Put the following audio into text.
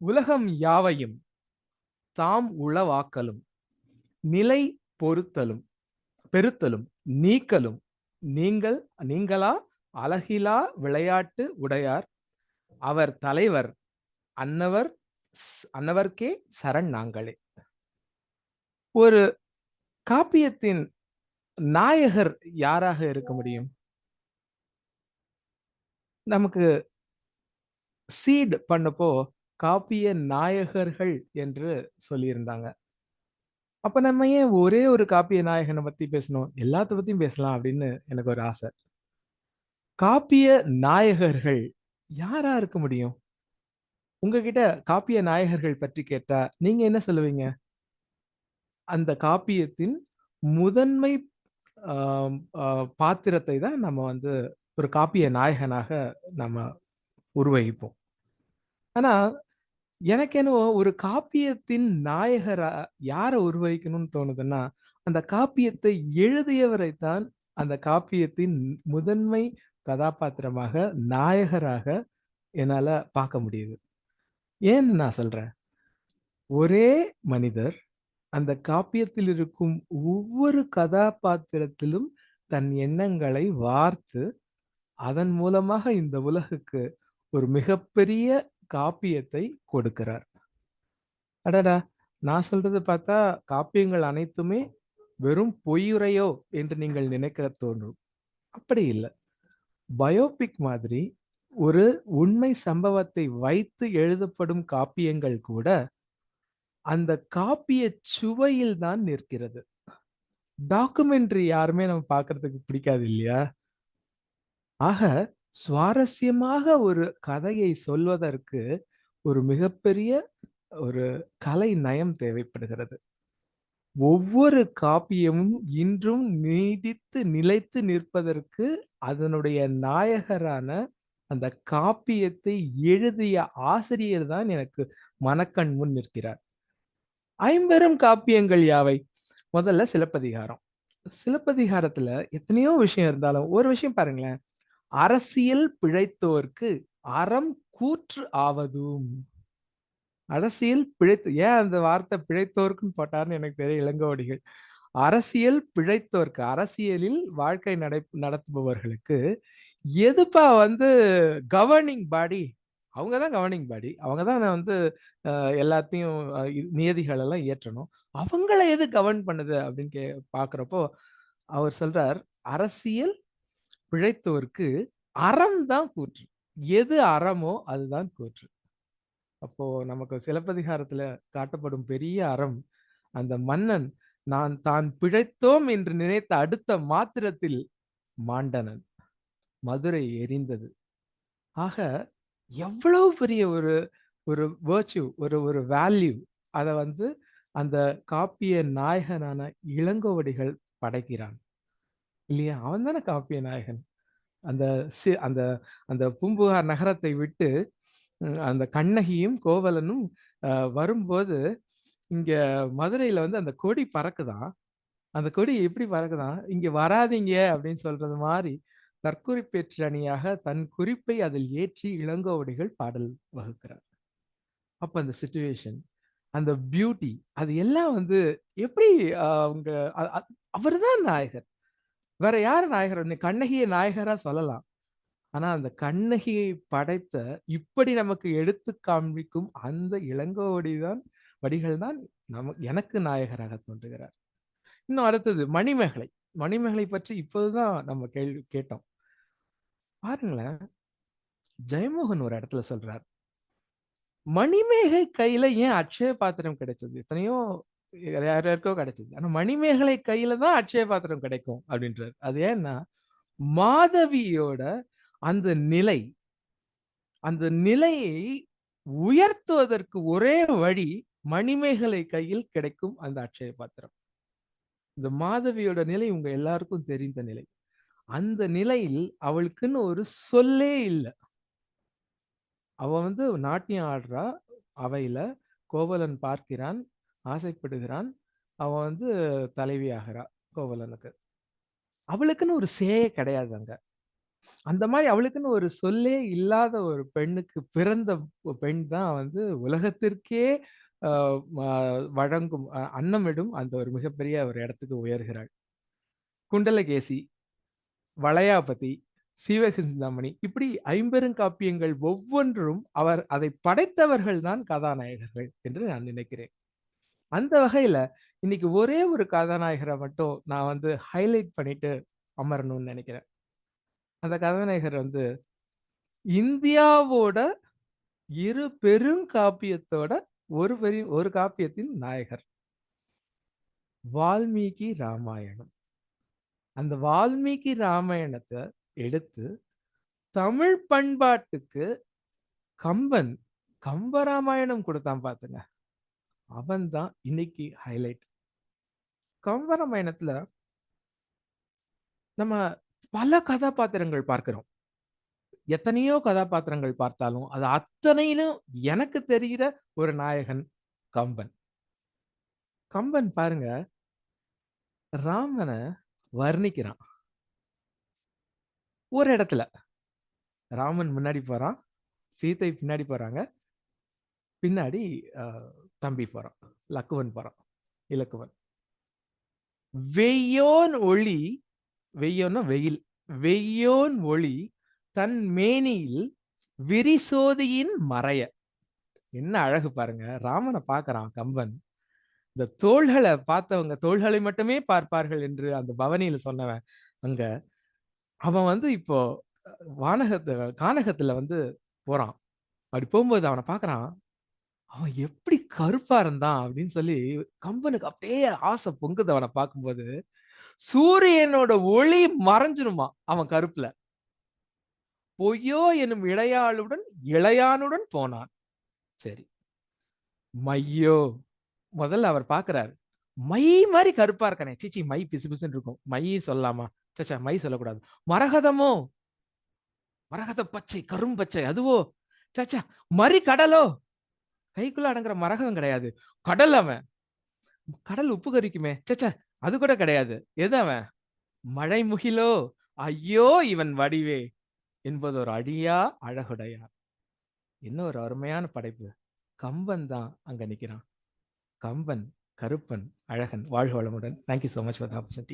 உலகம் யாவையும் தாம் உளவாக்கலும் நிலை பொறுத்தலும் பெருத்தலும் நீக்கலும் நீங்கள் நீங்களா அழகிலா விளையாட்டு உடையார் அவர் தலைவர் அன்னவர் அன்னவர்க்கே சரண் நாங்களே. ஒரு காப்பியத்தின் நாயகர் யாராக இருக்க முடியும்? நமக்கு சீட் பண்ணப்போ காப்பிய நாயகர்கள் என்று சொல்லியிருந்தாங்க. அப்ப நம்ம ஏன் ஒரே ஒரு காப்பிய நாயகனை பத்தி பேசணும்? எல்லாத்த பத்தியும் பேசலாம் அப்படின்னு எனக்கு ஒரு ஆசை. காப்பிய நாயகர்கள் யாரா இருக்க முடியும்? உங்ககிட்ட காப்பிய நாயகர்கள் பற்றி கேட்டா நீங்க என்ன சொல்லுவீங்க? அந்த காப்பியத்தின் முதன்மை ஆம், பாத்திரத்தை தான் நம்ம வந்து ஒரு காப்பிய நாயகனாக நம்ம உருவகிப்போம். ஆனா எனக்கு என்னவோ ஒரு காப்பியத்தின் நாயகரா யார உருவகிக்கணும்னு தோணுதுன்னா, அந்த காப்பியத்தை எழுதியவரைத்தான் அந்த காப்பியத்தின் முதன்மை கதாபாத்திரமாக, நாயகராக என்னால பார்க்க முடியுது. ஏன்னு நான் சொல்றேன். ஒரே மனிதர் அந்த காப்பியத்தில் இருக்கும் ஒவ்வொரு கதாபாத்திரத்திலும் தன் எண்ணங்களை வார்த்து, அதன் மூலமாக இந்த உலகுக்கு ஒரு மிகப்பெரிய காப்பியத்தை கொடுக்கிறார். அடடா! நான் சொல்றது பார்த்தா காப்பியங்கள் அனைத்துமே வெறும் பொய்யுரையோ என்று நீங்கள் நினைக்க தோன்றும். அப்படி இல்ல. பயோபிக் மாதிரி ஒரு உண்மை சம்பவத்தை வைத்து எழுதப்படும் காப்பியங்கள் கூட அந்த காப்பிய சுவையில் தான் நிற்கிறது. டாக்குமெண்ட்ரி யாருமே நம்ம பார்க்கறதுக்கு பிடிக்காது இல்லையா? ஆக சுவாரஸ்யமாக ஒரு கதையை சொல்வதற்கு ஒரு மிகப்பெரிய ஒரு கலை நயம் தேவைப்படுகிறது. ஒவ்வொரு காப்பியமும் இன்றும் நீடித்து நிலைத்து நிற்பதற்கு அதனுடைய நாயகரான அந்த காப்பியத்தை எழுதிய ஆசிரியர் தான் எனக்கு மனக்கண் முன் நிற்கிறார். ஐம்பெரும் காப்பியங்கள் யாவை? முதல்ல சிலப்பதிகாரம். சிலப்பதிகாரத்துல எத்தனையோ விஷயம் இருந்தாலும் ஒரு விஷயம் பாருங்களேன். அரசியல் பிழைத்தோர்க்கு அறம் கூற்று ஆவதும். அரசியல் பிழைத்து ஏன் அந்த வார்த்தை பிழைத்தோர்க்குன்னு போட்டார்னு எனக்கு தெரியல இளங்கோவடிகள். அரசியல் பிழைத்தோர்க்கு, அரசியலில் வாழ்க்கை நடத்துபவர்களுக்கு எதுப்பா வந்து கவர்னிங் பாடி? அவங்க தான் கவர்னிங் பாடி. அவங்க தான் வந்து எல்லாத்தையும் நியதிகள் எல்லாம் இயற்றணும். அவங்கள எது கவர்ன் பண்ணுது அப்படின்னு பார்க்கிறப்போ அவர் சொல்றார், அரசியல் பிழைத்தோர்க்கு அறம் தான் கூற்று. எது அறமோ அதுதான் கூற்று. அப்போ நமக்கு சிலப்பதிகாரத்துல காட்டப்படும் பெரிய அறம், அந்த மன்னன் நான் தான் பிழைத்தோம் என்று நினைத்த அடுத்த மாத்திரத்தில் மாண்டனன். மதுரை எரிந்தது. ஆக எவ்வளவு பெரிய ஒரு ஒரு வேர்च्यू, ஒரு ஒரு வேல்யூ அத வந்து அந்த காப்பிய நாயகனான இளங்கோவடிகள் படைக்கிறான். இல்லையா? அவன் தானே காப்பிய நாயகன். அந்த அந்த அந்த பூம்புகார் நகரத்தை விட்டு அந்த கண்ணகியும் கோவலனும் அ வரும்போது, இங்க மதுரையில வந்து அந்த கொடி பறக்குதாம். அந்த கொடி எப்படி பறக்குதாம், "இங்க வராதீங்க" அப்படின்னு சொல்றது மாரி, தற்குறிப்பேற்று அணியாக தன் குறிப்பை அதில் ஏற்றி இளங்கோவடிகள் பாடல் வகுக்கிறார். அப்ப அந்த சிச்சுவேஷன், அந்த பியூட்டி அது எல்லாம் வந்து எப்படி அவங்க அ அ அவர்தான் நாயகர். வேற யாரு நாயகர்? நீ கண்ணகிய நாயகரா சொல்லலாம். ஆனா அந்த கண்ணகியை படைத்த இப்படி நமக்கு எடுத்து காண்பிக்கும் அந்த இளங்கோவடி தான் வடிகள் தான் எனக்கு நாயகராக தோன்றுகிறார். இன்னும் அடுத்தது மணிமேகலை. மணிமேகலை பற்றி இப்போதுதான் நம்ம கேள்வி கேட்டோம். பாருங்களேன், ஜெயமோகன் ஒரு இடத்துல சொல்றார். மணிமேகலை கையில ஏன் அட்சய பாத்திரம் கிடைச்சது? எத்தனையோ யார் யாருக்கோ கிடைச்சது. ஆனா மணிமேகலை கையில தான் அட்சய பாத்திரம் கிடைக்கும் அப்படின்றார். அது ஏன்னா, மாதவியோட அந்த நிலை, அந்த நிலையை உயர்த்துவதற்கு ஒரே வழி மணிமேகலை கையில் கிடைக்கும் அந்த அட்சய பாத்திரம். இந்த மாதவியோட நிலை உங்க எல்லாருக்கும் தெரிந்த நிலை. அந்த நிலையில் அவளுக்குன்னு ஒரு சொல்லே இல்ல. அவ வந்து நாட்டியம் ஆடுறா அவையில. கோவலன் பார்க்கிறான், ஆசைப்படுகிறான். அவ வந்து தலைவி ஆகிறா கோவலனுக்கு. அவளுக்குன்னு ஒரு சேயே கிடையாது அங்க. அந்த மாரி அவளுக்குன்னு ஒரு சொல்லே இல்லாத ஒரு பெண்ணுக்கு பிறந்த பெண் தான் வந்து உலகத்திற்கே அ ம வழங்கும் அன்னமிடும் அந்த ஒரு மிகப்பெரிய ஒரு இடத்துக்கு உயர்கிறாள். குண்டலகேசி, வளையாபதி, சீவகசிந்தாமணி இப்படி ஐம்பெருங்காப்பியங்கள் ஒவ்வொன்றும் அதை படைத்தவர்கள் தான் கதாநாயகர்கள் என்று நான் நினைக்கிறேன். அந்த வகையில இன்னைக்கு ஒரே ஒரு கதாநாயகர மட்டும் நான் வந்து ஹைலைட் பண்ணிட்டு அமரணும்னு நெனைக்கிறேன். அந்த கதாநாயகர் வந்து இந்தியாவோட இரு பெருங்காப்பியத்தோட ஒரு காப்பியத்தின் நாயகர். வால்மீகி ராமாயணம். அந்த வால்மீகி ராமாயணத்த எடுத்து தமிழ் பண்பாட்டுக்கு கம்பன் கம்பராமாயணம் குடுத்தான் பாத்துங்க. அவன் தான் இன்னைக்கு ஹைலைட். கம்பராமாயணத்துல நம்ம பல கதாபாத்திரங்கள் பார்க்கிறோம். எத்தனையோ கதாபாத்திரங்கள் பார்த்தாலும், அது அத்தனையிலும் எனக்கு தெரிகிற ஒரு நாயகன் கம்பன். கம்பன் பாருங்க, ராமன வர்ணிக்கிறான். ஒரு இடத்துல ராமன் முன்னாடி போறான், சீதை பின்னாடி போறாங்க. பின்னாடி அ தம்பி போறான். லக்குவன் போறான். இலக்குவன். வெய்யோன் ஒளி வெய்யோன்னா வெயில். வெய்யோன் ஒளி தன் மேனியில் விரிசோதியின் மறைய. என்ன அழகு பாருங்க. ராமன பார்க்கறான் கம்பன். இந்த தோள்கள பார்த்தவங்க தோள்களை மட்டுமே பார்ப்பார்கள் என்று அந்த பவனியில சொன்னவன், அங்க அவன் வந்து இப்போ கானகத்துல வந்து போறான். அப்படி போகும்போது அவன பார்க்கறான். அவன் எப்படி கருப்பா இருந்தான் அப்படின்னு சொல்லி கம்பனுக்கு அப்படியே ஆசை பொங்குது அவன பார்க்கும்போது. சூரியனோட ஒளி மறைஞ்சிருமாம் அவன் கருப்புல. பொய்யோ எனும் இளையாளுடன் இளையானுடன் போனான். சரி. மையோ முதல்ல அவர் பார்க்கிறாரு. மை மாரி கருப்பா இருக்கானே. சீ மை பிசுபிசுன்னு இருக்கும். மை சொல்லலாமா? மை சொல்லக்கூடாது. மரகதமோ? மரகத பச்சை, கரும்பச்சை அதுவோ? ச்ச மறி கடலோ? கைக்குள்ள அடங்குற மரகதம் கிடையாது. கடல் அவன். கடல் உப்பு கரிக்குமே. அது கூட கிடையாது. எது அவன்? மழைமுகிலோ? ஐயோ! இவன் வடிவே என்பதோர் அழியா அழகுடையார். என்ன ஒரு அருமையான படைப்பு. கம்பன் தான் அங்க நிக்கிறான். கம்பன், கருப்பன், அழகன். வாழ்க வளமுடன். Thank you so much for the opportunity.